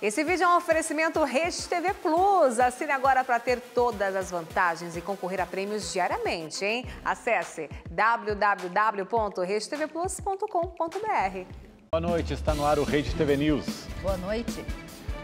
Esse vídeo é um oferecimento Rede TV Plus. Assine agora para ter todas as vantagens e concorrer a prêmios diariamente, hein? Acesse www.redetvplus.com.br. Boa noite, está no ar o Rede TV News. Boa noite.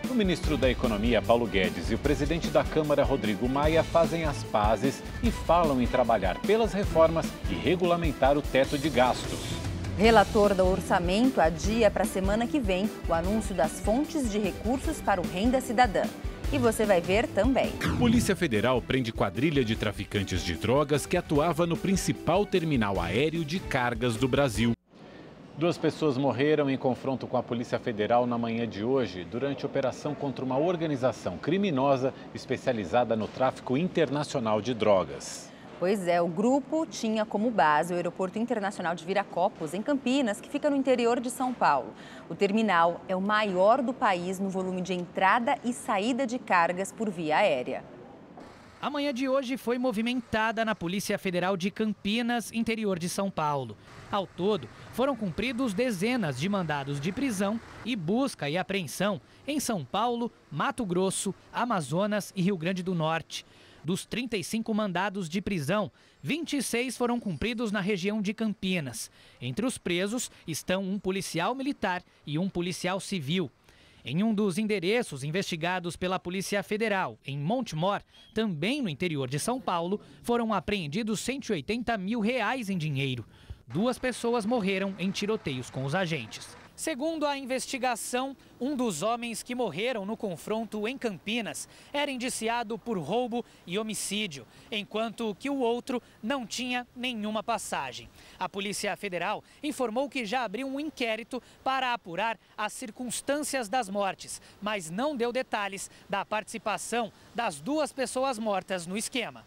O ministro da Economia, Paulo Guedes, e o presidente da Câmara, Rodrigo Maia, fazem as pazes e falam em trabalhar pelas reformas e regulamentar o teto de gastos. Relator do orçamento adia para a semana que vem o anúncio das fontes de recursos para o Renda Cidadã. E você vai ver também. Polícia Federal prende quadrilha de traficantes de drogas que atuava no principal terminal aéreo de cargas do Brasil. 2 pessoas morreram em confronto com a Polícia Federal na manhã de hoje, durante operação contra uma organização criminosa especializada no tráfico internacional de drogas. Pois é, o grupo tinha como base o Aeroporto Internacional de Viracopos, em Campinas, que fica no interior de São Paulo. O terminal é o maior do país no volume de entrada e saída de cargas por via aérea. A manhã de hoje foi movimentada na Polícia Federal de Campinas, interior de São Paulo. Ao todo, foram cumpridos dezenas de mandados de prisão e busca e apreensão em São Paulo, Mato Grosso, Amazonas e Rio Grande do Norte. Dos 35 mandados de prisão, 26 foram cumpridos na região de Campinas. Entre os presos estão um policial militar e um policial civil. Em um dos endereços investigados pela Polícia Federal, em Montemor, também no interior de São Paulo, foram apreendidos R$180 mil em dinheiro. 2 pessoas morreram em tiroteios com os agentes. Segundo a investigação, um dos homens que morreram no confronto em Campinas era indiciado por roubo e homicídio, enquanto que o outro não tinha nenhuma passagem. A Polícia Federal informou que já abriu um inquérito para apurar as circunstâncias das mortes, mas não deu detalhes da participação das 2 pessoas mortas no esquema.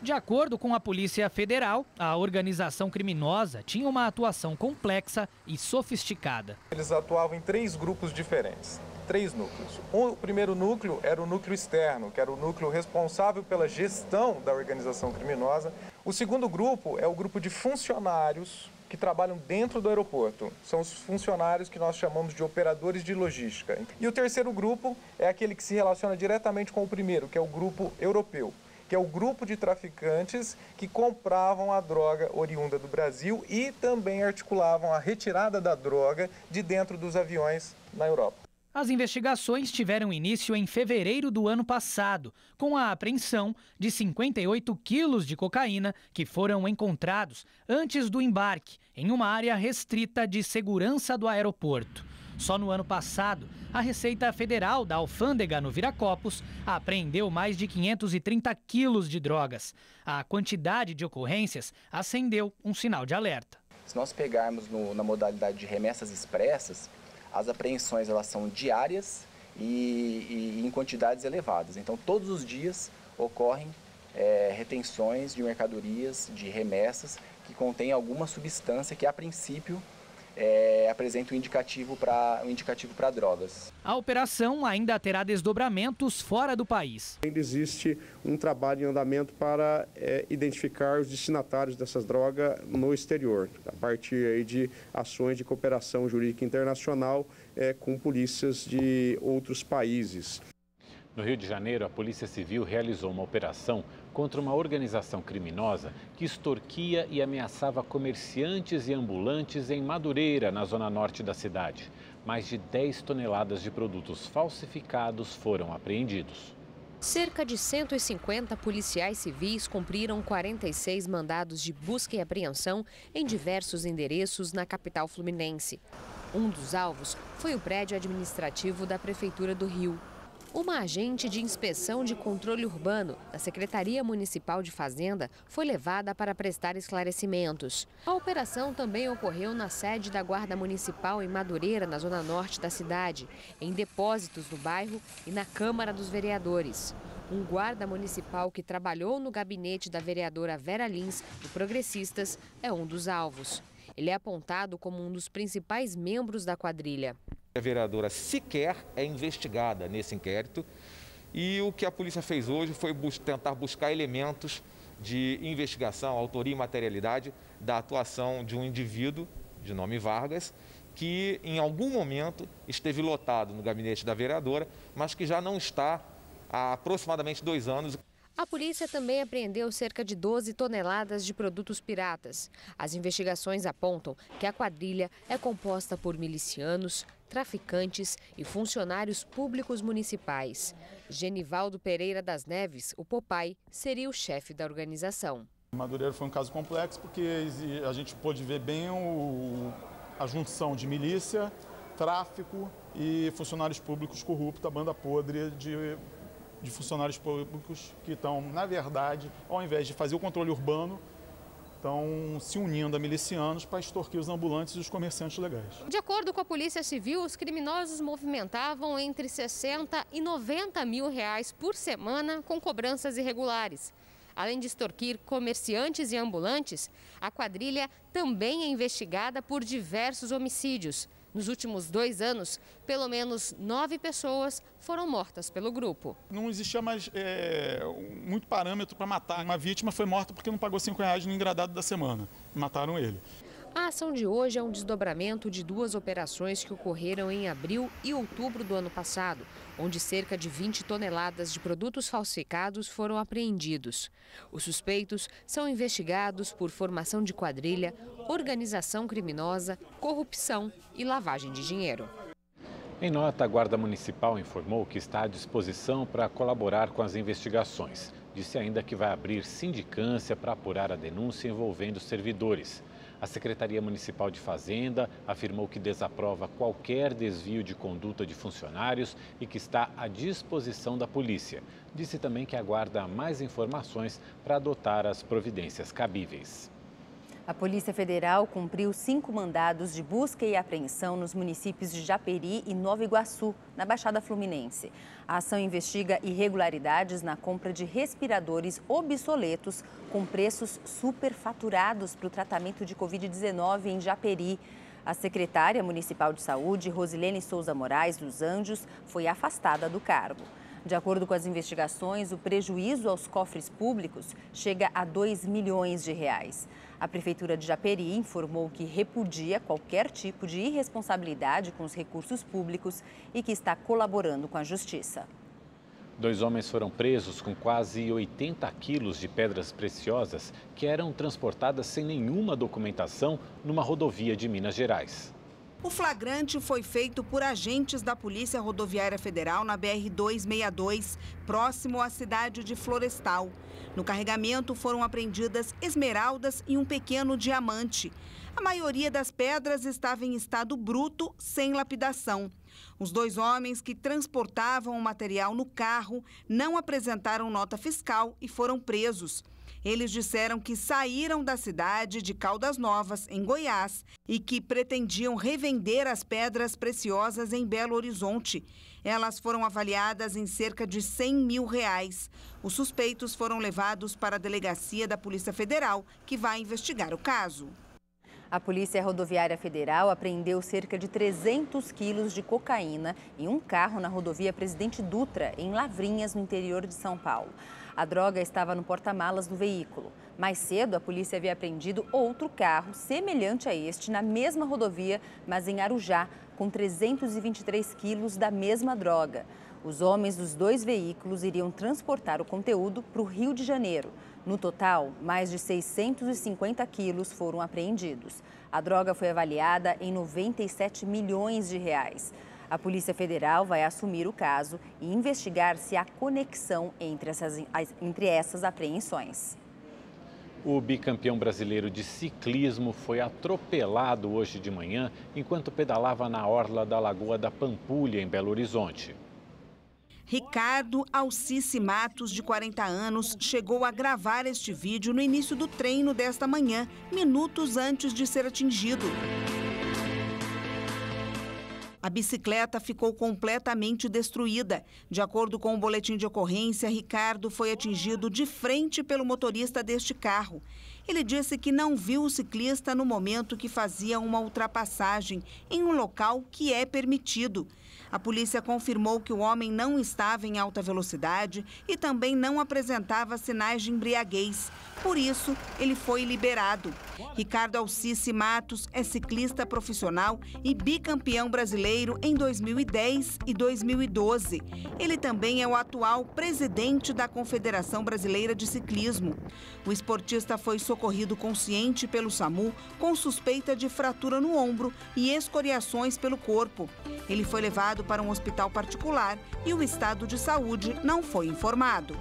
De acordo com a Polícia Federal, a organização criminosa tinha uma atuação complexa e sofisticada. Eles atuavam em 3 grupos diferentes, 3 núcleos. O primeiro núcleo era o núcleo externo, que era o núcleo responsável pela gestão da organização criminosa. O segundo grupo é o grupo de funcionários que trabalham dentro do aeroporto. São os funcionários que nós chamamos de operadores de logística. E o terceiro grupo é aquele que se relaciona diretamente com o primeiro, que é o grupo europeu, que é o grupo de traficantes que compravam a droga oriunda do Brasil e também articulavam a retirada da droga de dentro dos aviões na Europa. As investigações tiveram início em fevereiro do ano passado, com a apreensão de 58 quilos de cocaína que foram encontrados antes do embarque, em uma área restrita de segurança do aeroporto. Só no ano passado, a Receita Federal da Alfândega no Viracopos apreendeu mais de 530 quilos de drogas. A quantidade de ocorrências acendeu um sinal de alerta. Se nós pegarmos na modalidade de remessas expressas, as apreensões elas são diárias e em quantidades elevadas. Então, todos os dias ocorrem retenções de mercadorias, de remessas, que contêm alguma substância que, a princípio, apresenta um indicativo para drogas. A operação ainda terá desdobramentos fora do país. Ainda existe um trabalho em andamento para identificar os destinatários dessas drogas no exterior, a partir aí de ações de cooperação jurídica internacional com polícias de outros países. No Rio de Janeiro, a Polícia Civil realizou uma operação contra uma organização criminosa que extorquia e ameaçava comerciantes e ambulantes em Madureira, na zona norte da cidade. Mais de 10 toneladas de produtos falsificados foram apreendidos. Cerca de 150 policiais civis cumpriram 46 mandados de busca e apreensão em diversos endereços na capital fluminense. Um dos alvos foi o prédio administrativo da Prefeitura do Rio. Uma agente de inspeção de controle urbano da Secretaria Municipal de Fazenda foi levada para prestar esclarecimentos. A operação também ocorreu na sede da Guarda Municipal em Madureira, na zona norte da cidade, em depósitos no bairro e na Câmara dos Vereadores. Um guarda municipal que trabalhou no gabinete da vereadora Vera Lins, do Progressistas, é um dos alvos. Ele é apontado como um dos principais membros da quadrilha. A vereadora sequer é investigada nesse inquérito e o que a polícia fez hoje foi tentar buscar elementos de investigação, autoria e materialidade da atuação de um indivíduo de nome Vargas que em algum momento esteve lotado no gabinete da vereadora, mas que já não está há aproximadamente 2 anos. A polícia também apreendeu cerca de 12 toneladas de produtos piratas. As investigações apontam que a quadrilha é composta por milicianos, traficantes e funcionários públicos municipais. Genivaldo Pereira das Neves, o Popai, seria o chefe da organização. Madureira foi um caso complexo porque a gente pôde ver bem a junção de milícia, tráfico e funcionários públicos corruptos, a banda podre de funcionários públicos que estão, na verdade, ao invés de fazer o controle urbano, estão se unindo a milicianos para extorquir os ambulantes e os comerciantes legais. De acordo com a Polícia Civil, os criminosos movimentavam entre 60 e 90 mil reais por semana com cobranças irregulares. Além de extorquir comerciantes e ambulantes, a quadrilha também é investigada por diversos homicídios. Nos últimos 2 anos, pelo menos 9 pessoas foram mortas pelo grupo. Não existia mais muito parâmetro para matar. Uma vítima foi morta porque não pagou R$5 no engradado da semana. Mataram ele. A ação de hoje é um desdobramento de 2 operações que ocorreram em abril e outubro do ano passado, onde cerca de 20 toneladas de produtos falsificados foram apreendidos. Os suspeitos são investigados por formação de quadrilha, organização criminosa, corrupção e lavagem de dinheiro. Em nota, a Guarda Municipal informou que está à disposição para colaborar com as investigações. Disse ainda que vai abrir sindicância para apurar a denúncia envolvendo servidores. A Secretaria Municipal de Fazenda afirmou que desaprova qualquer desvio de conduta de funcionários e que está à disposição da polícia. Disse também que aguarda mais informações para adotar as providências cabíveis. A Polícia Federal cumpriu 5 mandados de busca e apreensão nos municípios de Japeri e Nova Iguaçu, na Baixada Fluminense. A ação investiga irregularidades na compra de respiradores obsoletos com preços superfaturados para o tratamento de Covid-19 em Japeri. A secretária municipal de saúde, Rosilene Souza Moraes dos Anjos, foi afastada do cargo. De acordo com as investigações, o prejuízo aos cofres públicos chega a R$2 milhões. A Prefeitura de Japeri informou que repudia qualquer tipo de irresponsabilidade com os recursos públicos e que está colaborando com a Justiça. 2 homens foram presos com quase 80 quilos de pedras preciosas que eram transportadas sem nenhuma documentação numa rodovia de Minas Gerais. O flagrante foi feito por agentes da Polícia Rodoviária Federal na BR-262, próximo à cidade de Florestal. No carregamento foram apreendidas esmeraldas e um pequeno diamante. A maioria das pedras estava em estado bruto, sem lapidação. Os 2 homens que transportavam o material no carro não apresentaram nota fiscal e foram presos. Eles disseram que saíram da cidade de Caldas Novas, em Goiás, e que pretendiam revender as pedras preciosas em Belo Horizonte. Elas foram avaliadas em cerca de R$100 mil. Os suspeitos foram levados para a delegacia da Polícia Federal, que vai investigar o caso. A Polícia Rodoviária Federal apreendeu cerca de 300 quilos de cocaína em um carro na rodovia Presidente Dutra, em Lavrinhas, no interior de São Paulo. A droga estava no porta-malas do veículo. Mais cedo, a polícia havia apreendido outro carro semelhante a este na mesma rodovia, mas em Arujá, com 323 quilos da mesma droga. Os homens dos 2 veículos iriam transportar o conteúdo para o Rio de Janeiro. No total, mais de 650 quilos foram apreendidos. A droga foi avaliada em R$97 milhões. A Polícia Federal vai assumir o caso e investigar se há conexão entre essas apreensões. O bicampeão brasileiro de ciclismo foi atropelado hoje de manhã enquanto pedalava na orla da Lagoa da Pampulha, em Belo Horizonte. Ricardo Alcice Matos, de 40 anos, chegou a gravar este vídeo no início do treino desta manhã, minutos antes de ser atingido. A bicicleta ficou completamente destruída. De acordo com o boletim de ocorrência, Ricardo foi atingido de frente pelo motorista deste carro. Ele disse que não viu o ciclista no momento que fazia uma ultrapassagem em um local que é permitido. A polícia confirmou que o homem não estava em alta velocidade e também não apresentava sinais de embriaguez. Por isso, ele foi liberado. Ricardo Alcice Matos é ciclista profissional e bicampeão brasileiro em 2010 e 2012. Ele também é o atual presidente da Confederação Brasileira de Ciclismo. O esportista foi socorrido consciente pelo SAMU com suspeita de fratura no ombro e escoriações pelo corpo. Ele foi levado para um hospital particular e o estado de saúde não foi informado.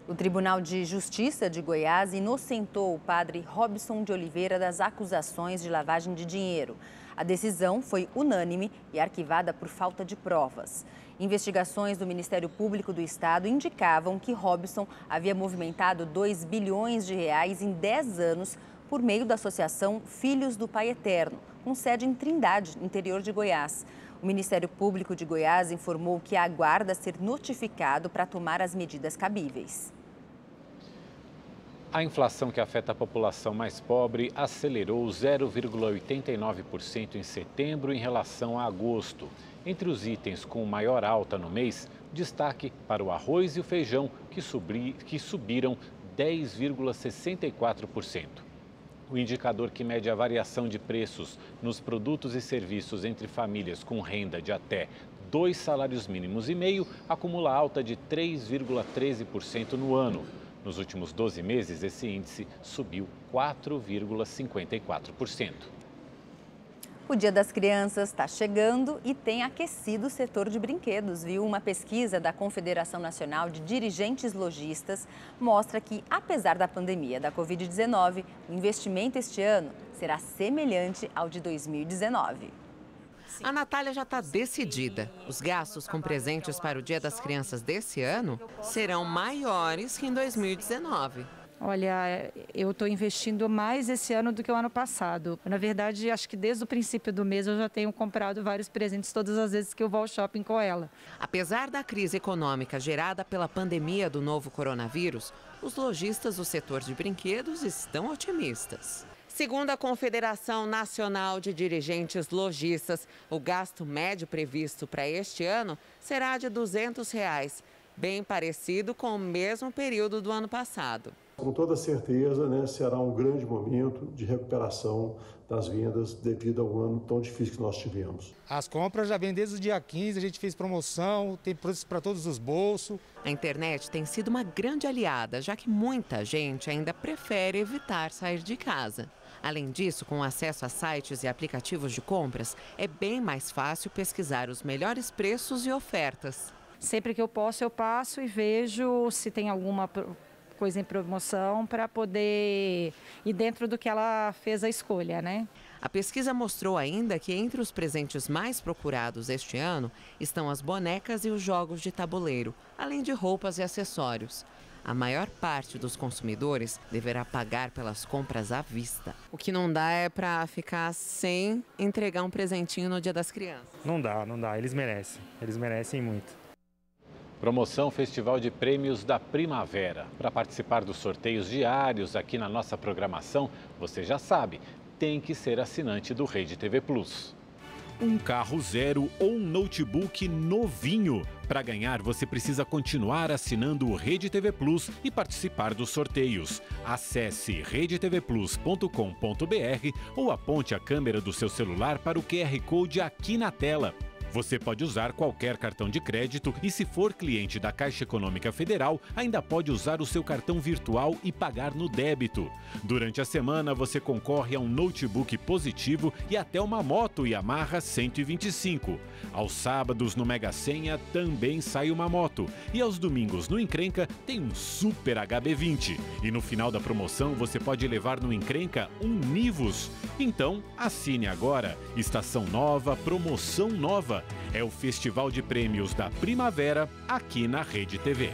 O Tribunal de Justiça de Goiás inocentou o padre Robson de Oliveira das acusações de lavagem de dinheiro. A decisão foi unânime e arquivada por falta de provas. Investigações do Ministério Público do Estado indicavam que Robson havia movimentado 2 bilhões de reais em 10 anos por meio da associação Filhos do Pai Eterno, com sede em Trindade, interior de Goiás. O Ministério Público de Goiás informou que aguarda ser notificado para tomar as medidas cabíveis. A inflação que afeta a população mais pobre acelerou 0,89% em setembro em relação a agosto. Entre os itens com maior alta no mês, destaque para o arroz e o feijão, que subiram 10,64%. O indicador que mede a variação de preços nos produtos e serviços entre famílias com renda de até 2 salários mínimos e meio acumula alta de 3,13% no ano. Nos últimos 12 meses, esse índice subiu 4,54%. O Dia das Crianças está chegando e tem aquecido o setor de brinquedos, viu? Uma pesquisa da Confederação Nacional de Dirigentes Lojistas mostra que, apesar da pandemia da Covid-19, o investimento este ano será semelhante ao de 2019. A Natália já está decidida. Os gastos com presentes para o Dia das Crianças desse ano serão maiores que em 2019. Olha, eu estou investindo mais esse ano do que o ano passado. Na verdade, acho que desde o princípio do mês eu já tenho comprado vários presentes todas as vezes que eu vou ao shopping com ela. Apesar da crise econômica gerada pela pandemia do novo coronavírus, os lojistas do setor de brinquedos estão otimistas. Segundo a Confederação Nacional de Dirigentes Lojistas, o gasto médio previsto para este ano será de R$ 200, bem parecido com o mesmo período do ano passado. Com toda certeza, será um grande momento de recuperação das vendas devido ao ano tão difícil que nós tivemos. As compras já vêm desde o dia 15, a gente fez promoção, tem preços para todos os bolsos. A internet tem sido uma grande aliada, já que muita gente ainda prefere evitar sair de casa. Além disso, com acesso a sites e aplicativos de compras, é bem mais fácil pesquisar os melhores preços e ofertas. Sempre que eu posso, eu passo e vejo se tem alguma coisa em promoção para poder ir dentro do que ela fez a escolha, né? A pesquisa mostrou ainda que entre os presentes mais procurados este ano estão as bonecas e os jogos de tabuleiro, além de roupas e acessórios. A maior parte dos consumidores deverá pagar pelas compras à vista. O que não dá é para ficar sem entregar um presentinho no Dia das Crianças. Não dá, eles merecem muito. Promoção Festival de Prêmios da Primavera. Para participar dos sorteios diários aqui na nossa programação, você já sabe, tem que ser assinante do Rede TV Plus. Um carro zero ou um notebook novinho. Para ganhar, você precisa continuar assinando o Rede TV Plus e participar dos sorteios. Acesse redetvplus.com.br ou aponte a câmera do seu celular para o QR Code aqui na tela. Você pode usar qualquer cartão de crédito e, se for cliente da Caixa Econômica Federal, ainda pode usar o seu cartão virtual e pagar no débito. Durante a semana, você concorre a um notebook positivo e até uma moto Yamaha 125. Aos sábados, no Mega Sena, também sai uma moto. E aos domingos, no Encrenca, tem um Super HB20. E no final da promoção, você pode levar no Encrenca um Nivus. Então, assine agora. Estação nova, promoção nova. É o Festival de Prêmios da Primavera, aqui na Rede TV.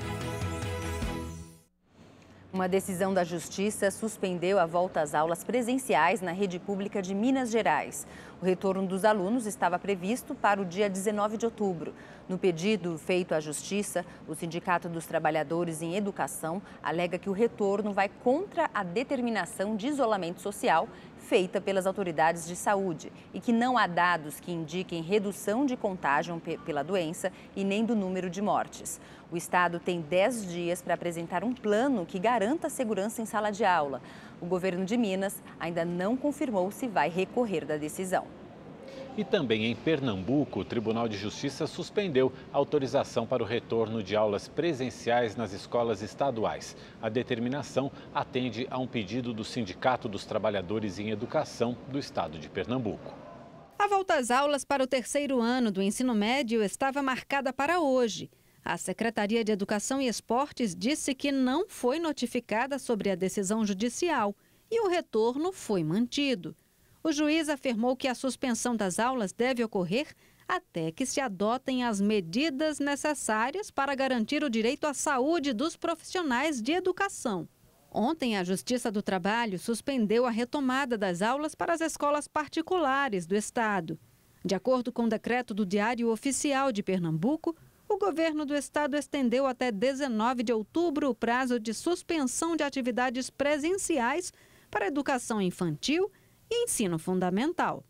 Uma decisão da Justiça suspendeu a volta às aulas presenciais na rede pública de Minas Gerais. O retorno dos alunos estava previsto para o dia 19 de outubro. No pedido feito à Justiça, o Sindicato dos Trabalhadores em Educação alega que o retorno vai contra a determinação de isolamento social feita pelas autoridades de saúde e que não há dados que indiquem redução de contágio pela doença e nem do número de mortes. O Estado tem 10 dias para apresentar um plano que garanta a segurança em sala de aula. O governo de Minas ainda não confirmou se vai recorrer da decisão. E também em Pernambuco, o Tribunal de Justiça suspendeu a autorização para o retorno de aulas presenciais nas escolas estaduais. A determinação atende a um pedido do Sindicato dos Trabalhadores em Educação do Estado de Pernambuco. A volta às aulas para o terceiro ano do ensino médio estava marcada para hoje. A Secretaria de Educação e Esportes disse que não foi notificada sobre a decisão judicial e o retorno foi mantido. O juiz afirmou que a suspensão das aulas deve ocorrer até que se adotem as medidas necessárias para garantir o direito à saúde dos profissionais de educação. Ontem, a Justiça do Trabalho suspendeu a retomada das aulas para as escolas particulares do estado. De acordo com o decreto do Diário Oficial de Pernambuco, o governo do estado estendeu até 19 de outubro o prazo de suspensão de atividades presenciais para a educação infantil e ensino fundamental.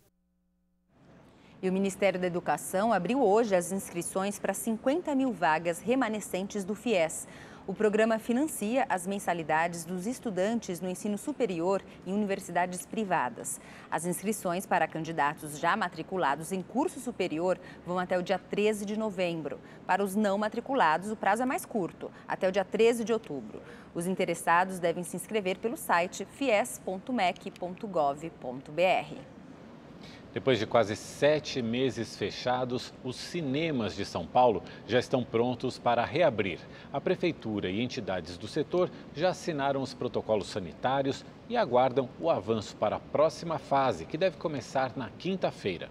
E o Ministério da Educação abriu hoje as inscrições para 50 mil vagas remanescentes do FIES. O programa financia as mensalidades dos estudantes no ensino superior em universidades privadas. As inscrições para candidatos já matriculados em curso superior vão até o dia 13 de novembro. Para os não matriculados, o prazo é mais curto, até o dia 13 de outubro. Os interessados devem se inscrever pelo site fies.mec.gov.br. Depois de quase 7 meses fechados, os cinemas de São Paulo já estão prontos para reabrir. A Prefeitura e entidades do setor já assinaram os protocolos sanitários e aguardam o avanço para a próxima fase, que deve começar na quinta-feira.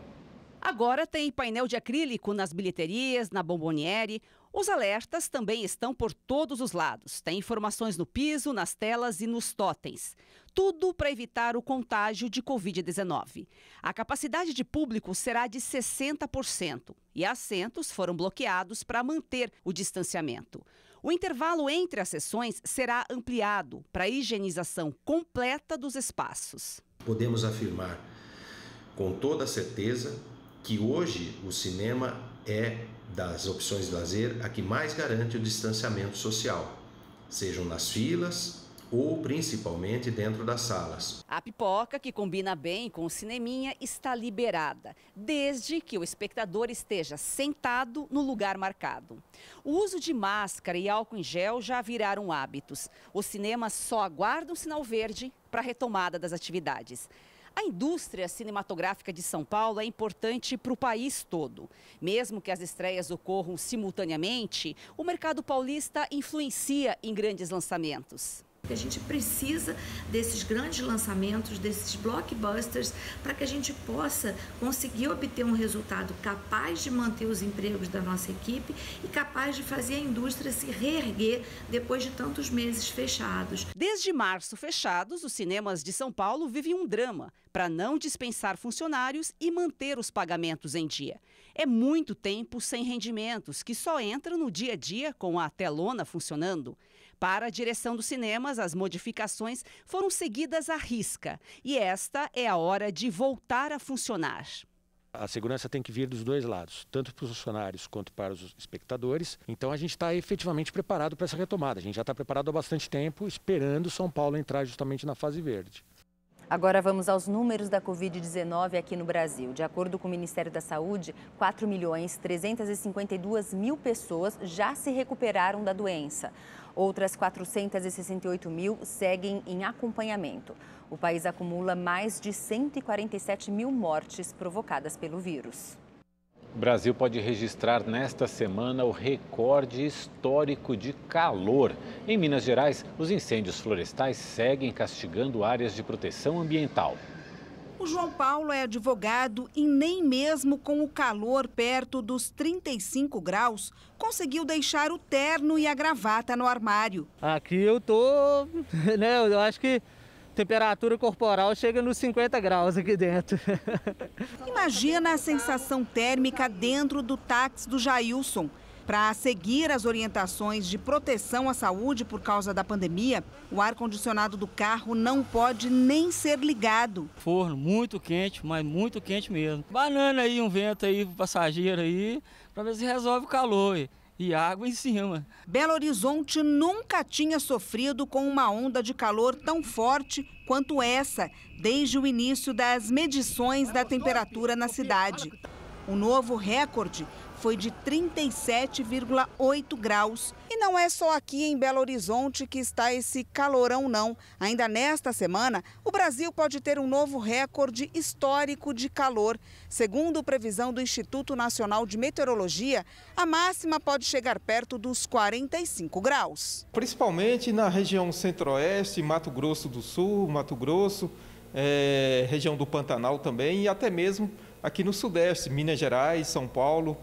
Agora tem painel de acrílico nas bilheterias, na Bomboniere. Os alertas também estão por todos os lados. Tem informações no piso, nas telas e nos totens. Tudo para evitar o contágio de Covid-19. A capacidade de público será de 60% e assentos foram bloqueados para manter o distanciamento. O intervalo entre as sessões será ampliado para a higienização completa dos espaços. Podemos afirmar com toda certeza que hoje o cinema é, das opções de lazer, a que mais garante o distanciamento social, sejam nas filas ou principalmente dentro das salas. A pipoca, que combina bem com o cineminha, está liberada, desde que o espectador esteja sentado no lugar marcado. O uso de máscara e álcool em gel já viraram hábitos. Os cinemas só aguardam sinal verde para a retomada das atividades. A indústria cinematográfica de São Paulo é importante para o país todo. Mesmo que as estreias ocorram simultaneamente, o mercado paulista influencia em grandes lançamentos. A gente precisa desses grandes lançamentos, desses blockbusters, para que a gente possa conseguir obter um resultado capaz de manter os empregos da nossa equipe e capaz de fazer a indústria se reerguer depois de tantos meses fechados. Desde março fechados, os cinemas de São Paulo vivem um drama para não dispensar funcionários e manter os pagamentos em dia. É muito tempo sem rendimentos, que só entram no dia a dia com a telona funcionando. Para a direção dos cinemas, as modificações foram seguidas à risca e esta é a hora de voltar a funcionar. A segurança tem que vir dos dois lados, tanto para os funcionários quanto para os espectadores. Então a gente está efetivamente preparado para essa retomada. A gente já está preparado há bastante tempo, esperando São Paulo entrar justamente na fase verde. Agora vamos aos números da Covid-19 aqui no Brasil. De acordo com o Ministério da Saúde, 4.352.000 pessoas já se recuperaram da doença. Outras 468 mil seguem em acompanhamento. O país acumula mais de 147 mil mortes provocadas pelo vírus. O Brasil pode registrar nesta semana o recorde histórico de calor. Em Minas Gerais, os incêndios florestais seguem castigando áreas de proteção ambiental. O João Paulo é advogado e nem mesmo com o calor perto dos 35 graus conseguiu deixar o terno e a gravata no armário. Aqui eu tô, eu acho que temperatura corporal chega nos 50 graus aqui dentro. Imagina a sensação térmica dentro do táxi do Jailson. Para seguir as orientações de proteção à saúde por causa da pandemia, o ar-condicionado do carro não pode nem ser ligado. Forno muito quente, mas muito quente mesmo. Banana aí, um vento aí pro passageiro aí, para ver se resolve o calor. E água em cima. Belo Horizonte nunca tinha sofrido com uma onda de calor tão forte quanto essa, desde o início das medições da temperatura na cidade. O novo recorde foi de 37,8 graus. E não é só aqui em Belo Horizonte que está esse calorão, não. Ainda nesta semana, o Brasil pode ter um novo recorde histórico de calor. Segundo previsão do Instituto Nacional de Meteorologia, a máxima pode chegar perto dos 45 graus. Principalmente na região centro-oeste, Mato Grosso do Sul, Mato Grosso, região do Pantanal também e até mesmo aqui no sudeste, Minas Gerais, São Paulo,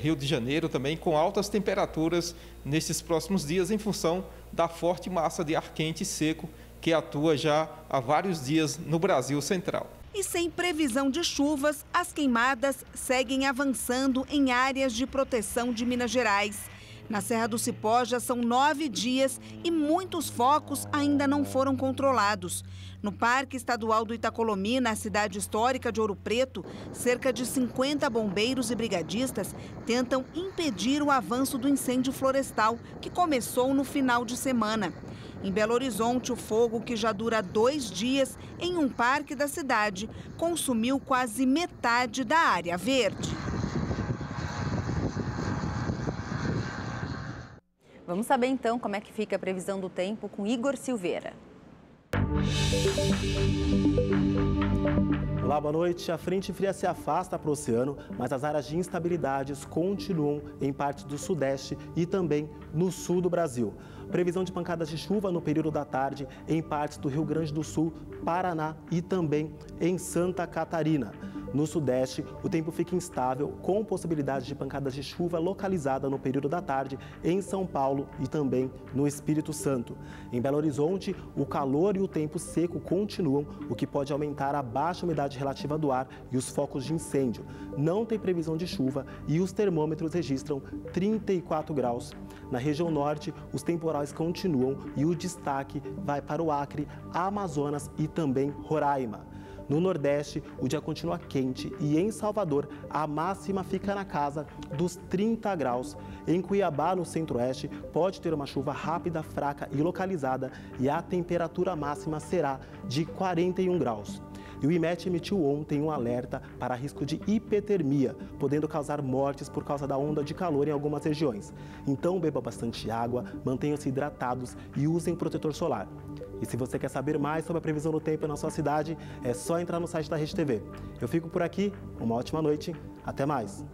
Rio de Janeiro também, com altas temperaturas nesses próximos dias em função da forte massa de ar quente e seco que atua já há vários dias no Brasil central. E sem previsão de chuvas, as queimadas seguem avançando em áreas de proteção de Minas Gerais. Na Serra do Cipó já são 9 dias e muitos focos ainda não foram controlados. No Parque Estadual do Itacolomi, na cidade histórica de Ouro Preto, cerca de 50 bombeiros e brigadistas tentam impedir o avanço do incêndio florestal, que começou no final de semana. Em Belo Horizonte, o fogo, que já dura 2 dias em um parque da cidade, consumiu quase metade da área verde. Vamos saber então como é que fica a previsão do tempo com Igor Silveira. Olá, boa noite. A frente fria se afasta para o oceano, mas as áreas de instabilidades continuam em partes do sudeste e também no sul do Brasil. Previsão de pancadas de chuva no período da tarde em partes do Rio Grande do Sul, Paraná e também em Santa Catarina. No sudeste, o tempo fica instável, com possibilidade de pancadas de chuva localizada no período da tarde em São Paulo e também no Espírito Santo. Em Belo Horizonte, o calor e o tempo seco continuam, o que pode aumentar a baixa umidade relativa do ar e os focos de incêndio. Não tem previsão de chuva e os termômetros registram 34 graus. Na região norte, os temporais continuam e o destaque vai para o Acre, Amazonas e também Roraima. No Nordeste, o dia continua quente e em Salvador, a máxima fica na casa dos 30 graus. Em Cuiabá, no Centro-Oeste, pode ter uma chuva rápida, fraca e localizada e a temperatura máxima será de 41 graus. E o IMET emitiu ontem um alerta para risco de hipotermia, podendo causar mortes por causa da onda de calor em algumas regiões. Então, beba bastante água, mantenham-se hidratados e usem protetor solar. E se você quer saber mais sobre a previsão do tempo na sua cidade, é só entrar no site da Rede TV. Eu fico por aqui, uma ótima noite, até mais.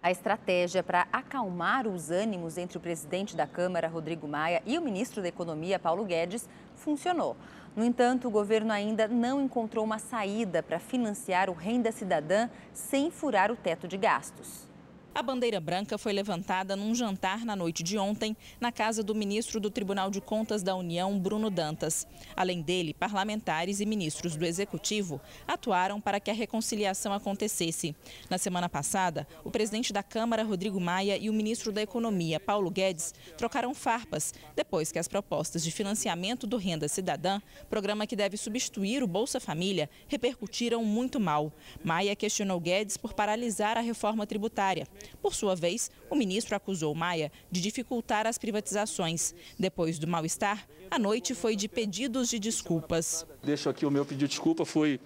A estratégia para acalmar os ânimos entre o presidente da Câmara, Rodrigo Maia, e o ministro da Economia, Paulo Guedes, funcionou. No entanto, o governo ainda não encontrou uma saída para financiar o Renda Cidadã sem furar o teto de gastos. A bandeira branca foi levantada num jantar na noite de ontem, na casa do ministro do Tribunal de Contas da União, Bruno Dantas. Além dele, parlamentares e ministros do Executivo atuaram para que a reconciliação acontecesse. Na semana passada, o presidente da Câmara, Rodrigo Maia, e o ministro da Economia, Paulo Guedes, trocaram farpas, depois que as propostas de financiamento do Renda Cidadã, programa que deve substituir o Bolsa Família, repercutiram muito mal. Maia questionou Guedes por paralisar a reforma tributária. Por sua vez, o ministro acusou Maia de dificultar as privatizações. Depois do mal-estar, a noite foi de pedidos de desculpas. Deixo aqui o meu pedido de desculpa, fui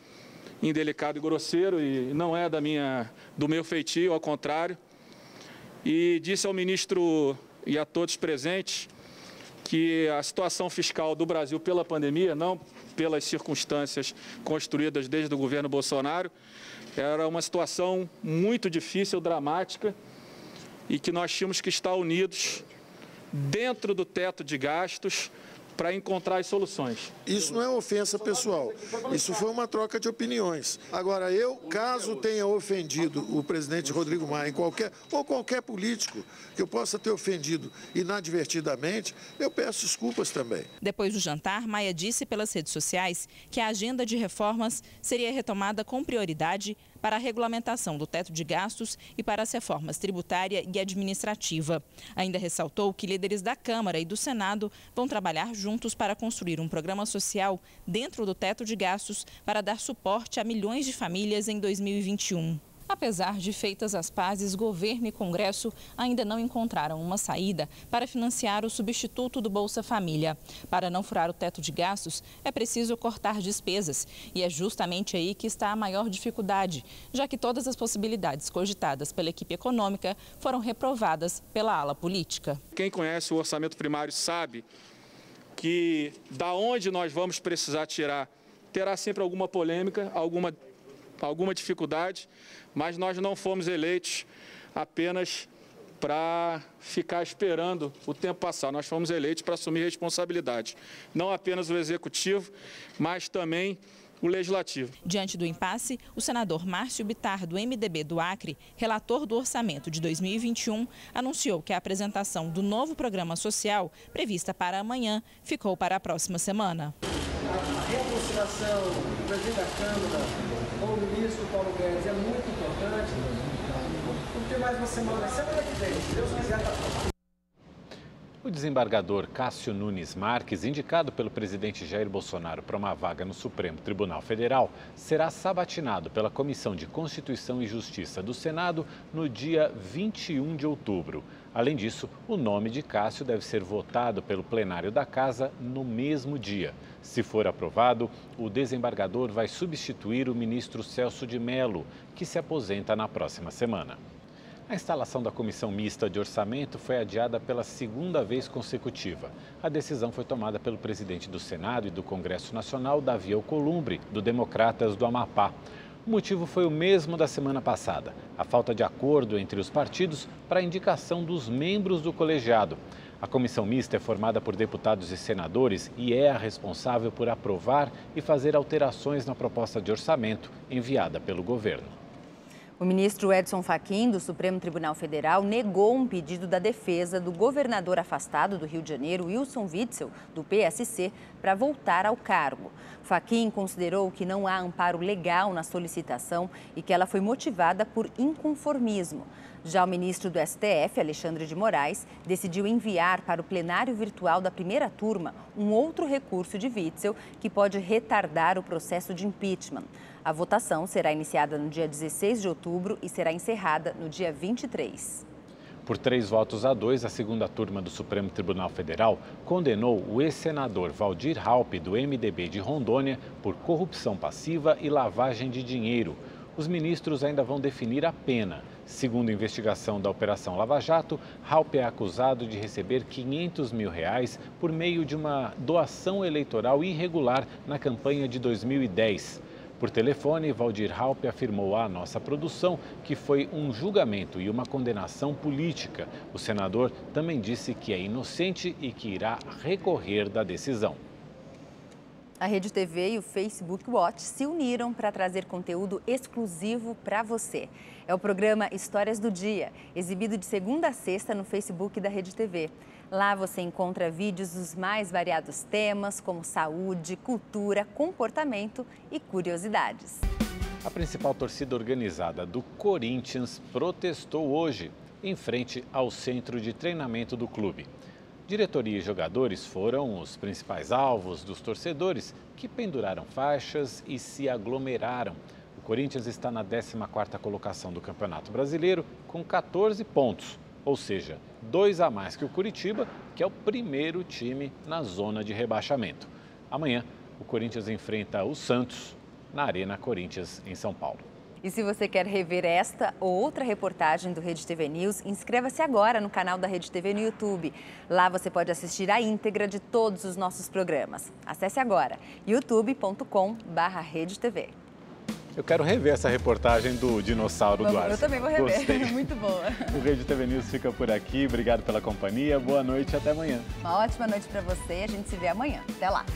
indelicado e grosseiro e não é do meu feitio, ao contrário. E disse ao ministro e a todos presentes que a situação fiscal do Brasil pela pandemia, não pelas circunstâncias construídas desde o governo Bolsonaro, era uma situação muito difícil, dramática, e que nós tínhamos que estar unidos dentro do teto de gastos para encontrar as soluções. Isso não é ofensa pessoal, isso foi uma troca de opiniões. Agora, caso tenha ofendido o presidente Rodrigo Maia ou qualquer político que eu possa ter ofendido inadvertidamente, eu peço desculpas também. Depois do jantar, Maia disse pelas redes sociais que a agenda de reformas seria retomada com prioridade para a regulamentação do teto de gastos e para as reformas tributária e administrativa. Ainda ressaltou que líderes da Câmara e do Senado vão trabalhar juntos para construir um programa social dentro do teto de gastos para dar suporte a milhões de famílias em 2021. Apesar de feitas as pazes, governo e Congresso ainda não encontraram uma saída para financiar o substituto do Bolsa Família. Para não furar o teto de gastos, é preciso cortar despesas. E é justamente aí que está a maior dificuldade, já que todas as possibilidades cogitadas pela equipe econômica foram reprovadas pela ala política. Quem conhece o orçamento primário sabe que da onde nós vamos precisar tirar terá sempre alguma polêmica, alguma dificuldade, mas nós não fomos eleitos apenas para ficar esperando o tempo passar. Nós fomos eleitos para assumir responsabilidade, não apenas o Executivo, mas também o Legislativo. Diante do impasse, o senador Márcio Bittar, do MDB do Acre, relator do orçamento de 2021, anunciou que a apresentação do novo programa social, prevista para amanhã, ficou para a próxima semana. A reaproximação do presidente da Câmara com o ministro Paulo Guedes é muito importante. Vamos ter mais uma semana que vem, se Deus quiser, tá bom. O desembargador Cássio Nunes Marques, indicado pelo presidente Jair Bolsonaro para uma vaga no Supremo Tribunal Federal, será sabatinado pela Comissão de Constituição e Justiça do Senado no dia 21 de outubro. Além disso, o nome de Cássio deve ser votado pelo plenário da Casa no mesmo dia. Se for aprovado, o desembargador vai substituir o ministro Celso de Mello, que se aposenta na próxima semana. A instalação da Comissão Mista de Orçamento foi adiada pela segunda vez consecutiva. A decisão foi tomada pelo presidente do Senado e do Congresso Nacional, Davi Alcolumbre, do Democratas do Amapá. O motivo foi o mesmo da semana passada, a falta de acordo entre os partidos para a indicação dos membros do colegiado. A comissão mista é formada por deputados e senadores e é a responsável por aprovar e fazer alterações na proposta de orçamento enviada pelo governo. O ministro Edson Fachin, do Supremo Tribunal Federal, negou um pedido da defesa do governador afastado do Rio de Janeiro, Wilson Witzel, do PSC, para voltar ao cargo. Fachin considerou que não há amparo legal na solicitação e que ela foi motivada por inconformismo. Já o ministro do STF, Alexandre de Moraes, decidiu enviar para o plenário virtual da primeira turma um outro recurso de Witzel que pode retardar o processo de impeachment. A votação será iniciada no dia 16 de outubro e será encerrada no dia 23. Por 3-2, a segunda turma do Supremo Tribunal Federal condenou o ex-senador Waldir Raupp, do MDB de Rondônia, por corrupção passiva e lavagem de dinheiro. Os ministros ainda vão definir a pena. Segundo a investigação da Operação Lava Jato, Raupp é acusado de receber R$500 mil por meio de uma doação eleitoral irregular na campanha de 2010. Por telefone, Waldir Raupp afirmou à nossa produção que foi um julgamento e uma condenação política. O senador também disse que é inocente e que irá recorrer da decisão. A Rede TV e o Facebook Watch se uniram para trazer conteúdo exclusivo para você. É o programa Histórias do Dia, exibido de segunda a sexta no Facebook da Rede TV. Lá você encontra vídeos dos mais variados temas, como saúde, cultura, comportamento e curiosidades. A principal torcida organizada do Corinthians protestou hoje, em frente ao centro de treinamento do clube. Diretoria e jogadores foram os principais alvos dos torcedores, que penduraram faixas e se aglomeraram. O Corinthians está na 14ª colocação do Campeonato Brasileiro, com 14 pontos. Ou seja, 2 a mais que o Curitiba, que é o primeiro time na zona de rebaixamento. Amanhã, o Corinthians enfrenta o Santos na Arena Corinthians, em São Paulo. E se você quer rever esta ou outra reportagem do Rede TV News, inscreva-se agora no canal da Rede TV no YouTube. Lá você pode assistir a íntegra de todos os nossos programas. Acesse agora youtube.com/redetv. Eu quero rever essa reportagem do dinossauro do ar. Eu também vou rever, Gostei. muito boa. O Rede TV News fica por aqui. Obrigado pela companhia. Boa noite e até amanhã. Uma ótima noite para você. A gente se vê amanhã. Até lá.